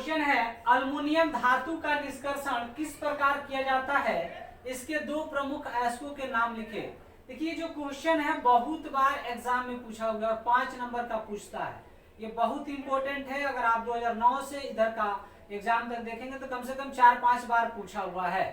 Question है aluminium धातु का निष्कर्षण किस प्रकार किया जाता है, इसके दो प्रमुख अयस्कों के नाम लिखे। देखिए जो क्वेश्चन है बहुत बार एग्जाम में पूछा होगा और 5 नंबर का पूछता है। ये बहुत इंपॉर्टेंट है। अगर आप 2009 से इधर का एग्जाम तक देखेंगे तो कम से कम 4-5 बार पूछा हुआ है।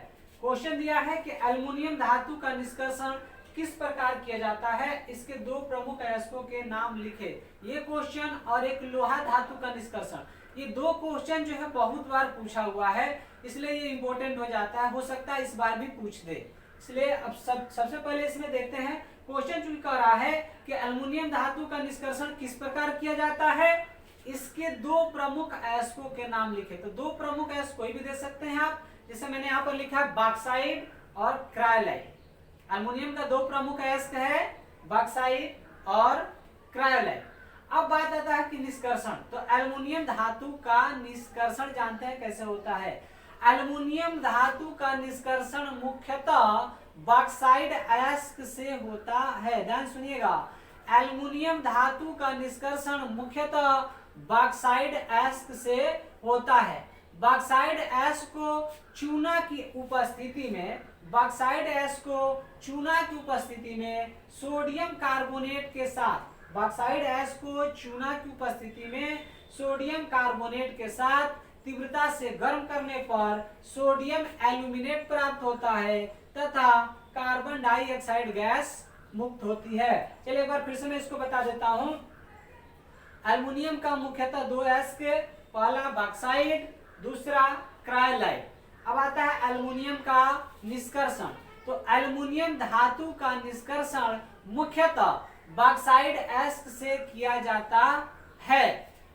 क्वेश्चन दिया है कि एल्युमिनियम धातु का निष्कर्षण किस प्रकार किया जाता है, इसके दो प्रमुख अयस्कों के नाम लिखे। ये क्वेश्चन और एक लोहा धातु का निष्कर्षण, ये दो क्वेश्चन जो है बहुत बार पूछा हुआ है, इसलिए ये इंपॉर्टेंट हो जाता है। हो सकता है इस बार भी पूछ दे, इसलिए अब सबसे पहले इसमें देखते हैं। क्वेश्चन चूज कर रहा है कि एल्युमिनियम धातु का निष्कर्षण किस प्रकार किया जाता है, इसके दो प्रमुख अयस्कों के नाम लिखे। तो दो प्रमुख अयस्क कोई भी दे सकते हैं आप, जैसे मैंने यहाँ पर लिखा है बॉक्साइट और क्रायोलाइट। एल्युमिनियम का दो प्रमुख अयस्क है बॉक्साइट और क्रायोलाइट। अब बात आता है कि निष्कर्षण, तो एल्युमिनियम धातु का निष्कर्षण जानते हैं कैसे होता है। एल्युमिनियम धातु का निष्कर्षण मुख्यतः बॉक्साइट अयस्क से होता है। ध्यान सुनिएगा, एल्युमिनियम धातु का निष्कर्षण मुख्यतः बॉक्साइट अयस्क से होता है। बॉक्साइट अयस्क को चूना की उपस्थिति में, बॉक्साइट अयस्क को चूना की उपस्थिति में सोडियम कार्बोनेट के साथ, बॉक्साइट अयस्क को चूना की उपस्थिति में सोडियम कार्बोनेट के साथ तीव्रता से गर्म करने पर सोडियम एल्यूमिनेट प्राप्त होता है तथा कार्बन डाइऑक्साइड गैस मुक्त होती है। चलिए एक बार फिर से मैं इसको बता देता हूं। एल्युमिनियम का मुख्यतः दो अयस्क, पहला बॉक्साइट, दूसरा क्रायोलाइट। अब आता है एल्युमिनियम का निष्कर्षण। तो एल्युमिनियम धातु का निष्कर्षण मुख्यतः बॉक्साइट अयस्क से किया जाता है।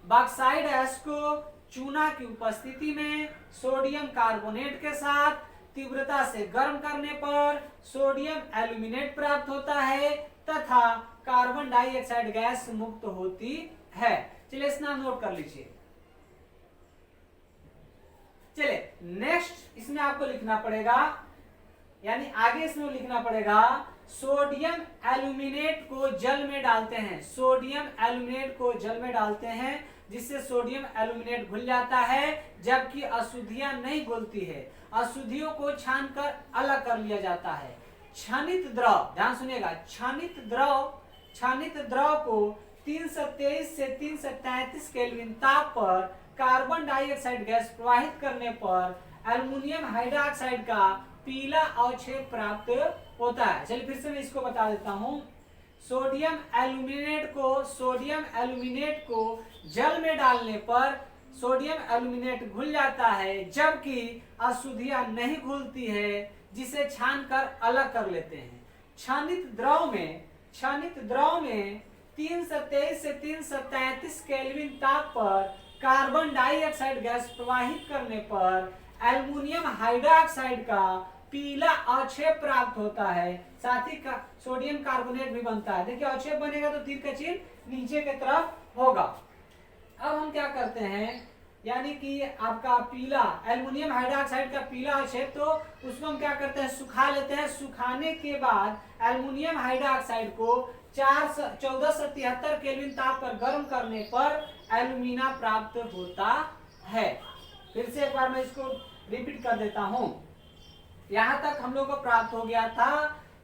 बॉक्साइट अयस्क को चूना की उपस्थिति में सोडियम कार्बोनेट के साथ तीव्रता से गर्म करने पर सोडियम एल्यूमिनेट प्राप्त होता है तथा कार्बन डाइऑक्साइड गैस मुक्त होती है। चलिए इसका नोट कर लीजिए। चलिए नेक्स्ट इसमें आपको लिखना पड़ेगा, यानी आगे इसमें लिखना पड़ेगा सोडियम एल्यूमिनेट को जल में डालते हैं। सोडियम एल्यूमिनेट को जल में डालते हैं जिससे सोडियम एल्यूमिनेट घुल जाता है, जबकि अशुद्धियां नहीं घुलती है। अशुद्धियों को छानकर अलग कर लिया जाता है। क्षनित द्रव, ध्यान सुनिएगा, क्षनित द्रव को 323 से 333 केल्विन ताप पर कार्बन डाइऑक्साइड गैस प्रवाहित करने पर एल्युमिनियम हाइड्रोक्साइड का पीला अवक्षेप प्राप्त होता है। चलिए फिर से मैं इसको बता देता हूं। सोडियम एल्यूमिनेट को जल में डालने पर सोडियम एल्यूमिनेट घुल जाता है, जबकि अशुद्धियां नहीं घुलती है, जिसे छानकर अलग कर लेते हैं। क्षनित द्रव में 323 से 333 केल्विन ताप पर कार्बन डाइऑक्साइड गैस प्रवाहित करने पर एल्युमिनियम हाइड्रोक्साइड का पीला अवक्षेप प्राप्त होता है, साथ ही सोडियम कार्बोनेट भी बनता है। देखिए अवक्षेप बनेगा तो तीर का चिन्ह नीचे की तरफ होगा। अब हम क्या करते हैं, यानी कि आपका पीला एल्युमिनियम हाइड्रोक्साइड का पीला अवक्षेप, तो उसको हम क्या करते हैं, सुखा लेते हैं। सुखाने के बाद एल्युमिनियम हाइड्रोक्साइड को 1473 केल्विन ताप पर गर्म करने पर एल्यूमिना प्राप्त होता है। फिर से एक बार मैं इसको रिपीट कर देता हूं। यहां तक हम लोग को प्राप्त हो गया था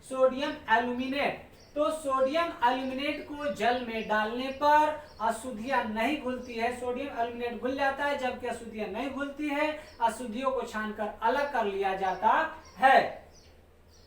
सोडियम एल्यूमिनेट। तो सोडियम एल्यूमिनेट को जल में डालने पर अशुद्धियां नहीं घुलती है। सोडियम एल्यूमिनेट घुल जाता है, जबकि अशुद्धियां नहीं घुलती है। अशुद्धियों को छानकर अलग कर लिया जाता है।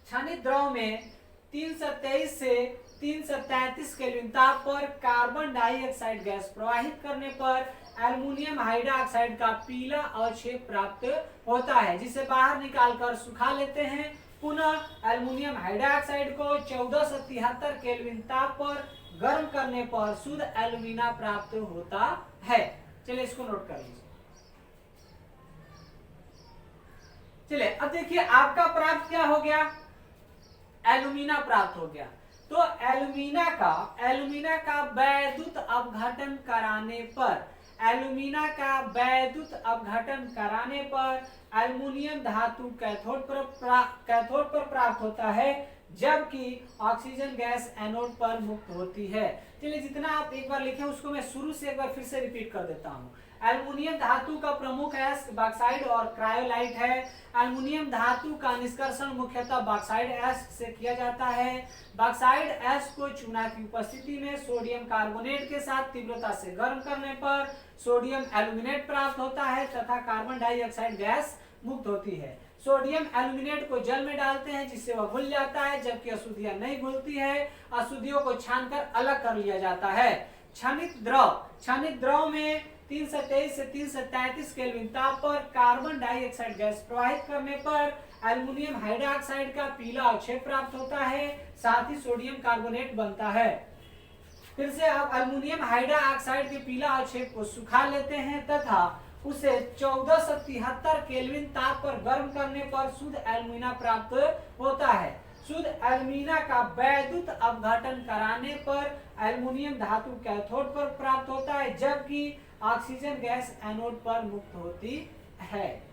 क्षनित द्रव में 323 से 333 केल्विन ताप पर कार्बन डाइऑक्साइड गैस प्रवाहित करने पर एल्युमिनियम हाइड्रोक्साइड का पीला अवक्षेप प्राप्त होता है, जिसे बाहर निकालकर सुखा लेते हैं। पुनः एल्युमिनियम हाइड्रोक्साइड को 1473 केल्विन ताप पर गर्म करने पर शुद्ध एल्यूमिना प्राप्त होता है। चलिए इसको नोट कर लीजिए। चलिए अब देखिए आपका प्राप्त क्या हो गया, एल्यूमिना प्राप्त हो गया। तो एल्यूमिना का वैद्युत अपघटन कराने पर, एल्यूमिना का वैद्युत अपघटन कराने पर एल्युमिनियम धातु कैथोड पर प्राप्त होता है, जबकि ऑक्सीजन गैस एनोड पर मुक्त होती है। चलिए जितना आप एक बार लिखे उसको मैं शुरू से एक बार फिर से रिपीट कर देता हूँ। एल्युमिनियम धातु का प्रमुख एस बॉक्साइड और क्रायोलाइट है। एल्युमिनियम धातु का निष्कर्षण मुख्यतः बॉक्साइड एस से किया जाता है। बॉक्साइड एस को चूना की उपस्थिति में सोडियम कार्बोनेट के साथ तीव्रता से गर्म करने पर सोडियम एल्यूमिनेट प्राप्त होता है तथा कार्बन डाइऑक्साइड गैस मुक्त होती है। सोडियम एल्यूमिनेट को जल में डालते हैं जिससे वह घुल जाता है, जबकि अशुद्धियां नहीं घुलती है। अशुद्धियों को छानकर अलग कर लिया जाता है। क्षनिक द्रव में 323 से 333 केल्विन ताप पर कार्बन डाइऑक्साइड गैस प्रवाहित करने पर एल्युमिनियम हाइड्रोक्साइड का पीला अवक्षेप प्राप्त होता है, साथ ही सोडियम कार्बोनेट बनता है। फिर से आप एल्युमिनियम हाइड्रोक्साइड के पीला अवक्षेप को सुखा लेते हैं तथा उसे 1473 केल्विन ताप पर गर्म करने पर शुद्ध एल्युमिना प्राप्त होता है। शुद्ध एल्युमिना का वैद्युत अपघटन कराने पर एल्युमिनियम धातु कैथोड पर प्राप्त होता है, जबकि ऑक्सीजन गैस एनोड पर मुक्त होती है।